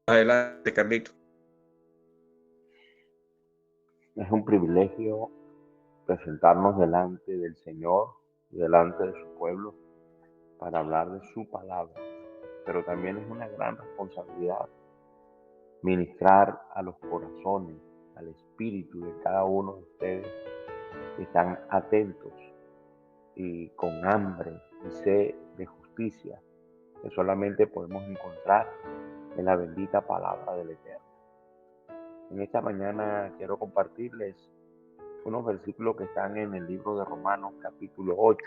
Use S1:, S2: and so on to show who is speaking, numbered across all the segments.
S1: Adelante, Carlito.
S2: Es un privilegio presentarnos delante del Señor y delante de su pueblo para hablar de su palabra, pero también es una gran responsabilidad ministrar a los corazones, al espíritu de cada uno de ustedes que están atentos y con hambre y sed de justicia que solamente podemos encontrar en la bendita palabra del Eterno. En esta mañana quiero compartirles unos versículos que están en el libro de Romanos capítulo 8,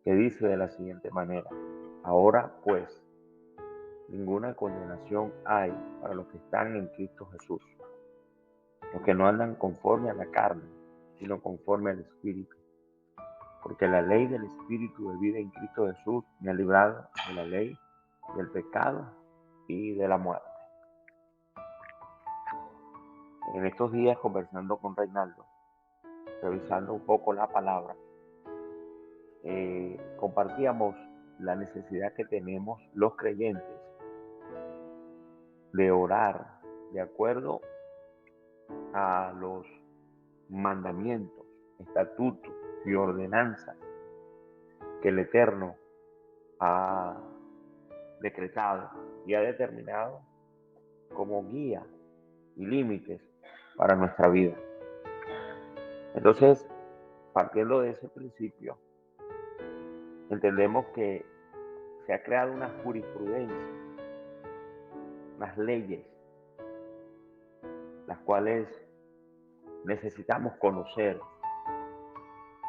S2: que dice de la siguiente manera: ahora pues, ninguna condenación hay para los que están en Cristo Jesús, los que no andan conforme a la carne, sino conforme al Espíritu. Porque la ley del Espíritu de vida en Cristo Jesús me ha librado de la ley del pecado y de la muerte. En estos días, conversando con Reinaldo, revisando un poco la palabra, compartíamos la necesidad que tenemos los creyentes de orar de acuerdo a los mandamientos, estatutos y ordenanzas que el Eterno ha decretado y ha determinado como guía y límites para nuestra vida. Entonces, partiendo de ese principio, entendemos que se ha creado una jurisprudencia, unas leyes, las cuales necesitamos conocer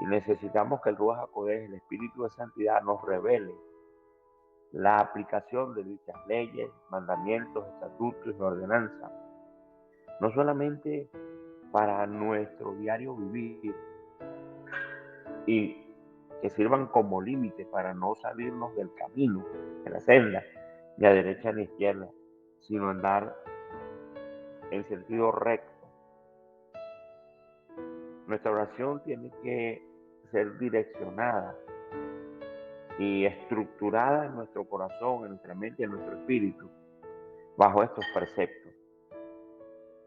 S2: y necesitamos que el Ruach HaKodesh, el Espíritu de Santidad, nos revele la aplicación de dichas leyes, mandamientos, estatutos y ordenanzas, no solamente para nuestro diario vivir y que sirvan como límite para no salirnos del camino, de la senda, ni a derecha ni a izquierda, sino andar en sentido recto. Nuestra oración tiene que ser direccionada y estructurada en nuestro corazón, en nuestra mente y en nuestro espíritu, bajo estos preceptos.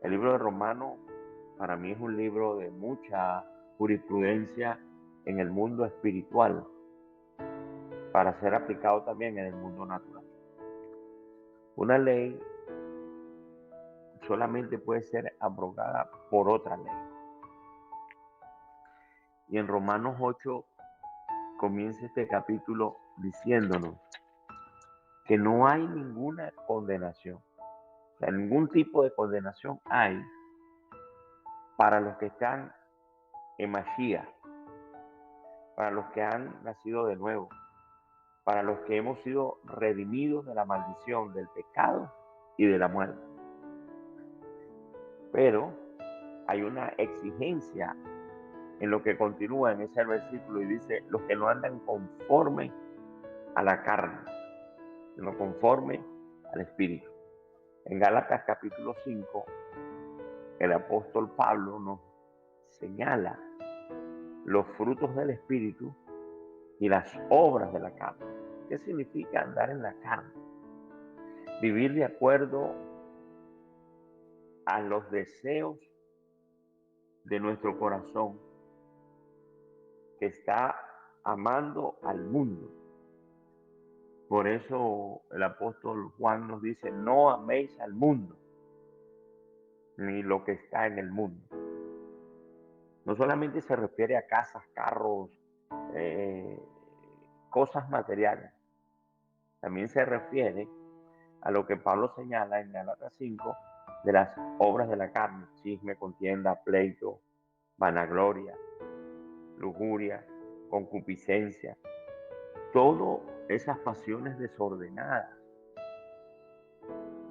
S2: El libro de Romanos para mí es un libro de mucha jurisprudencia en el mundo espiritual, para ser aplicado también en el mundo natural. Una ley solamente puede ser abrogada por otra ley. Y en Romanos 8 comienza este capítulo diciéndonos que no hay ninguna condenación. O sea, ningún tipo de condenación hay para los que están en Mashiach, para los que han nacido de nuevo, para los que hemos sido redimidos de la maldición, del pecado y de la muerte. Pero hay una exigencia en lo que continúa en ese versículo y dice: los que no andan conforme a la carne, sino conforme al Espíritu. En Gálatas capítulo 5, el apóstol Pablo nos señala los frutos del Espíritu y las obras de la carne. ¿Qué significa andar en la carne? Vivir de acuerdo a los deseos de nuestro corazón, que está amando al mundo. Por eso el apóstol Juan nos dice: no améis al mundo, ni lo que está en el mundo. No solamente se refiere a casas, carros, eh, cosas materiales. También se refiere a lo que Pablo señala en Gálatas 5 de las obras de la carne: chisme, contienda, pleito, vanagloria, lujuria, concupiscencia. Todas esas pasiones desordenadas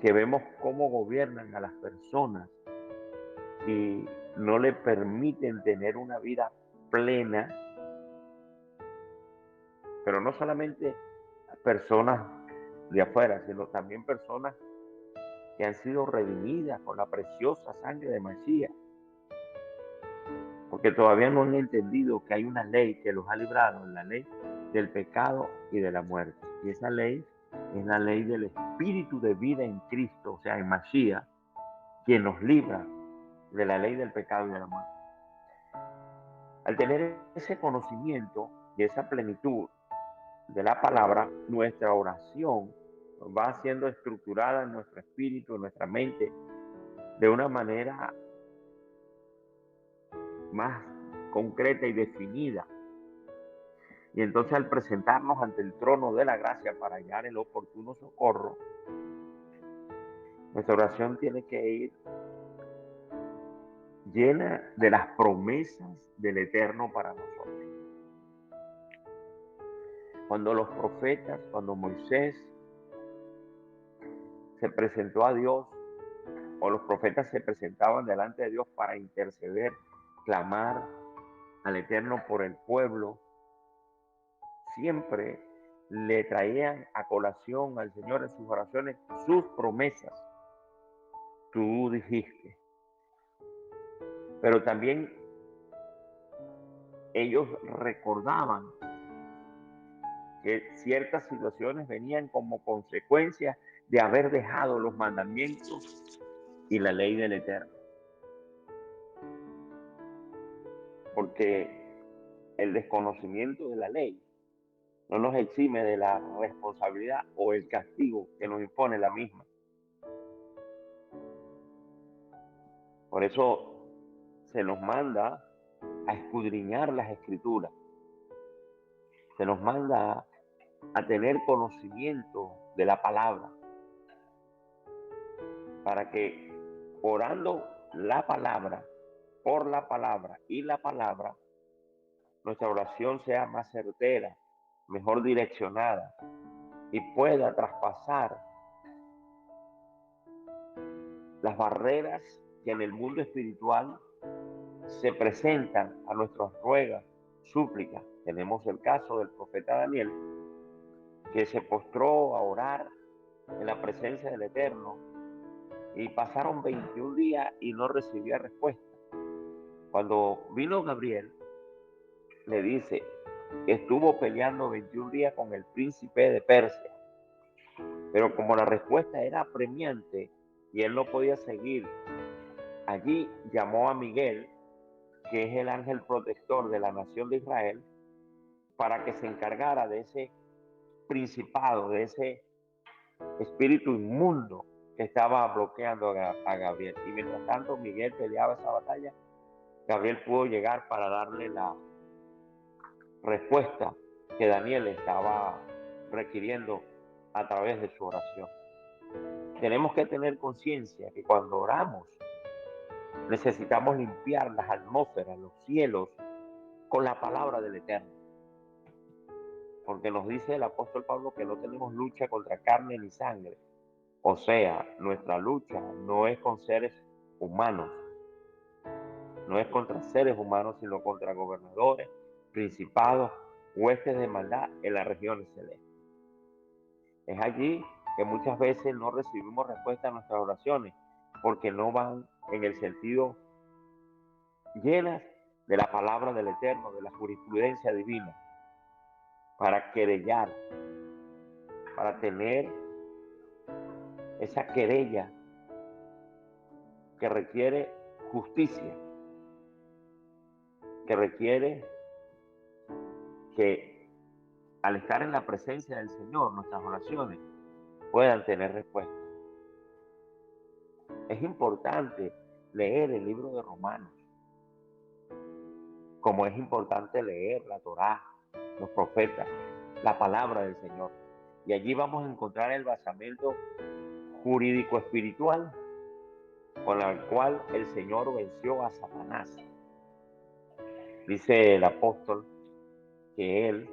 S2: que vemos cómo gobiernan a las personas y no le permiten tener una vida plena, pero no solamente personas de afuera, sino también personas que han sido redimidas con la preciosa sangre de Mashiach, porque todavía no han entendido que hay una ley que los ha librado, la ley del pecado y de la muerte. Y esa ley Es la ley del espíritu de vida en Cristo, o sea, en Mashiach, quien nos libra de la ley del pecado y de la muerte. Al tener ese conocimiento y esa plenitud de la palabra, nuestra oración va siendo estructurada en nuestro espíritu, en nuestra mente, de una manera más concreta y definida. Y entonces al presentarnos ante el trono de la gracia para hallar el oportuno socorro, nuestra oración tiene que ir llena de las promesas del Eterno para nosotros. Cuando los profetas, cuando Moisés se presentó a Dios, o los profetas se presentaban delante de Dios para interceder, clamar al Eterno por el pueblo, siempre le traían a colación al Señor en sus oraciones sus promesas. Tú dijiste. Pero también ellos recordaban que ciertas situaciones venían como consecuencia de haber dejado los mandamientos y la ley del Eterno. Porque el desconocimiento de la ley no nos exime de la responsabilidad o el castigo que nos impone la misma. Por eso se nos manda a escudriñar las escrituras. Se nos manda a tener conocimiento de la palabra, para que orando la palabra, por la palabra y la palabra, nuestra oración sea más certera, mejor direccionada y pueda traspasar las barreras que en el mundo espiritual se presentan a nuestras ruegas, súplicas. Tenemos el caso del profeta Daniel, que se postró a orar en la presencia del Eterno y pasaron 21 días y no recibía respuesta. Cuando vino Gabriel, le dice que estuvo peleando 21 días con el príncipe de Persia, pero como la respuesta era apremiante y él no podía seguir, allí llamó a Miguel, que es el ángel protector de la nación de Israel, para que se encargara de ese principado, de ese espíritu inmundo que estaba bloqueando a Gabriel. Y mientras tanto Miguel peleaba esa batalla, Gabriel pudo llegar para darle la respuesta que Daniel estaba requiriendo a través de su oración. Tenemos que tener conciencia que cuando oramos necesitamos limpiar las atmósferas, los cielos, con la palabra del Eterno. Porque nos dice el apóstol Pablo que no tenemos lucha contra carne ni sangre. O sea, nuestra lucha no es con seres humanos, no es contra seres humanos, sino contra gobernadores, principados, huestes de maldad en las regiones celestes. Es allí que muchas veces no recibimos respuesta a nuestras oraciones, porque no van en el sentido llenas de la palabra del Eterno, de la jurisprudencia divina, para querellar, para tener esa querella que requiere justicia, que requiere que al estar en la presencia del Señor, nuestras oraciones puedan tener respuesta. Es importante leer el libro de Romanos, como es importante leer la Torá, los profetas, la palabra del Señor. Y allí vamos a encontrar el basamento jurídico espiritual con el cual el Señor venció a Satanás. Dice el apóstol que él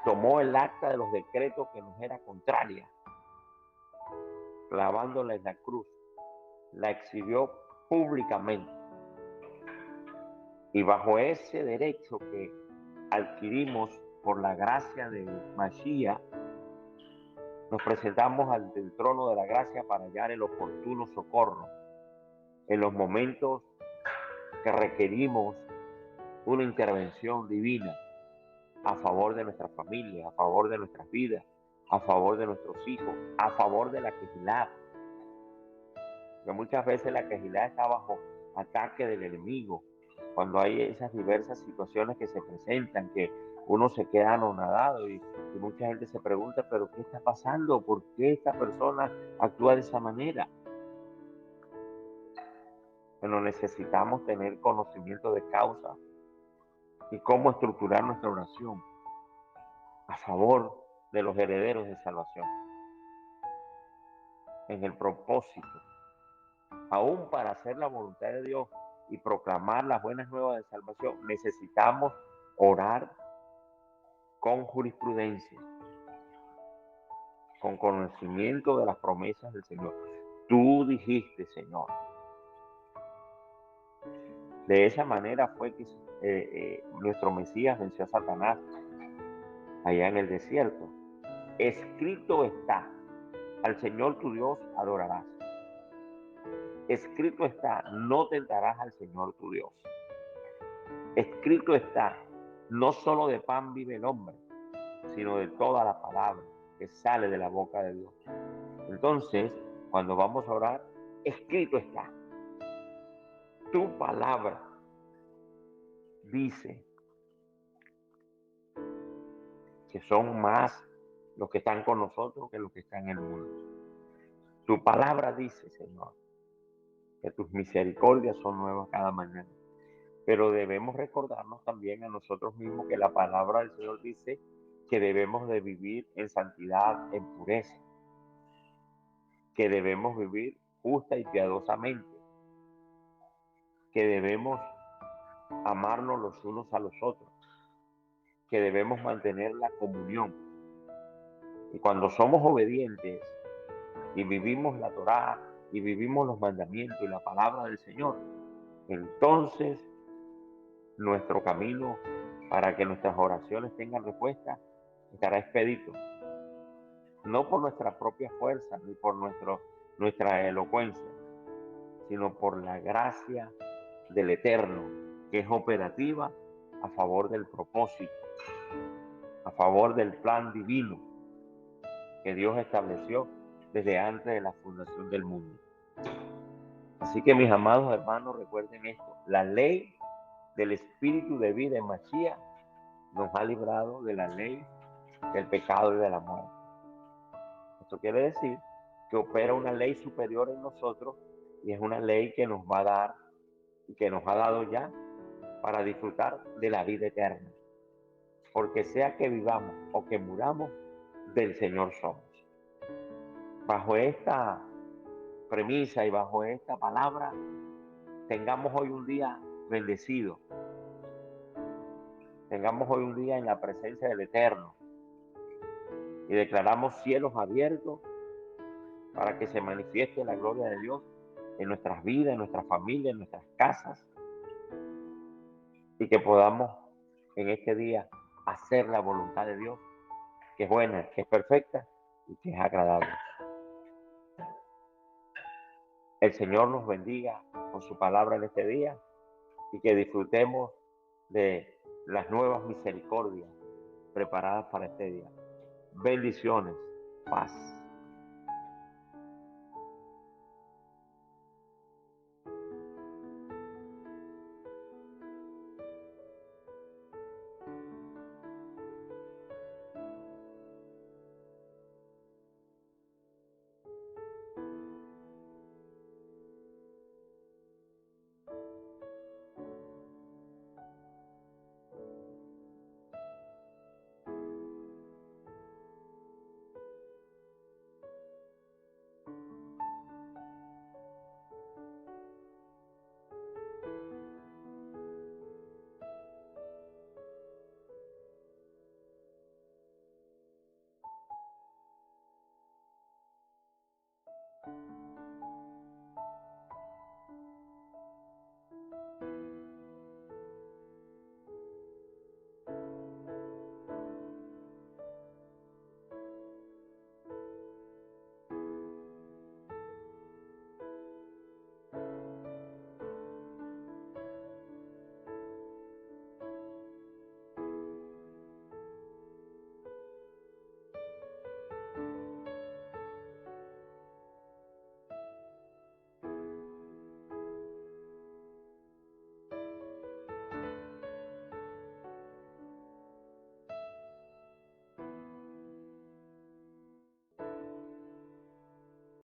S2: tomó el acta de los decretos que nos era contraria, clavándola en la cruz, la exhibió públicamente. Y bajo ese derecho que adquirimos por la gracia de Mashiach, nos presentamos ante el trono de la gracia para hallar el oportuno socorro en los momentos que requerimos una intervención divina a favor de nuestra familia, a favor de nuestras vidas, a favor de nuestros hijos, a favor de la quejilá. Que muchas veces la quejilá está bajo ataque del enemigo. Cuando hay esas diversas situaciones que se presentan, que uno se queda anonadado y mucha gente se pregunta, pero ¿qué está pasando? ¿Por qué esta persona actúa de esa manera? Pero necesitamos tener conocimiento de causa y cómo estructurar nuestra oración a favor de los herederos de salvación, en el propósito, aún para hacer la voluntad de Dios y proclamar las buenas nuevas de salvación, necesitamos orar con jurisprudencia, con conocimiento de las promesas del Señor. Tú dijiste, Señor. De esa manera fue que nuestro Mesías venció a Satanás allá en el desierto. Escrito está, al Señor tu Dios adorarás. Escrito está, no tentarás al Señor tu Dios. Escrito está, no solo de pan vive el hombre, sino de toda la palabra que sale de la boca de Dios. Entonces, cuando vamos a orar, escrito está. Tu palabra dice que son más los que están con nosotros que los que están en el mundo. Tu palabra dice, Señor, que tus misericordias son nuevas cada mañana. Pero debemos recordarnos también a nosotros mismos que la palabra del Señor dice que debemos de vivir en santidad, en pureza, que debemos vivir justa y piadosamente, que debemos amarnos los unos a los otros, que debemos mantener la comunión. Y cuando somos obedientes y vivimos la Torá y vivimos los mandamientos y la palabra del Señor, entonces nuestro camino para que nuestras oraciones tengan respuesta estará expedito, no por nuestra propia fuerza ni por nuestra elocuencia, sino por la gracia del Eterno, que es operativa a favor del propósito, a favor del plan divino que Dios estableció desde antes de la fundación del mundo. Así que mis amados hermanos, recuerden esto: la ley del espíritu de vida en Mashiach nos ha librado de la ley del pecado y de la muerte. Esto quiere decir que opera una ley superior en nosotros y es una ley que nos va a dar y que nos ha dado ya para disfrutar de la vida eterna. Porque sea que vivamos o que muramos, del Señor somos. Bajo esta premisa y bajo esta palabra, tengamos hoy un día bendecido. Tengamos hoy un día en la presencia del Eterno y declaramos cielos abiertos para que se manifieste la gloria de Dios en nuestras vidas, en nuestras familias, en nuestras casas, y que podamos en este día hacer la voluntad de Dios, que es buena, que es perfecta y que es agradable. El Señor nos bendiga con su palabra en este día y que disfrutemos de las nuevas misericordias preparadas para este día. Bendiciones, paz.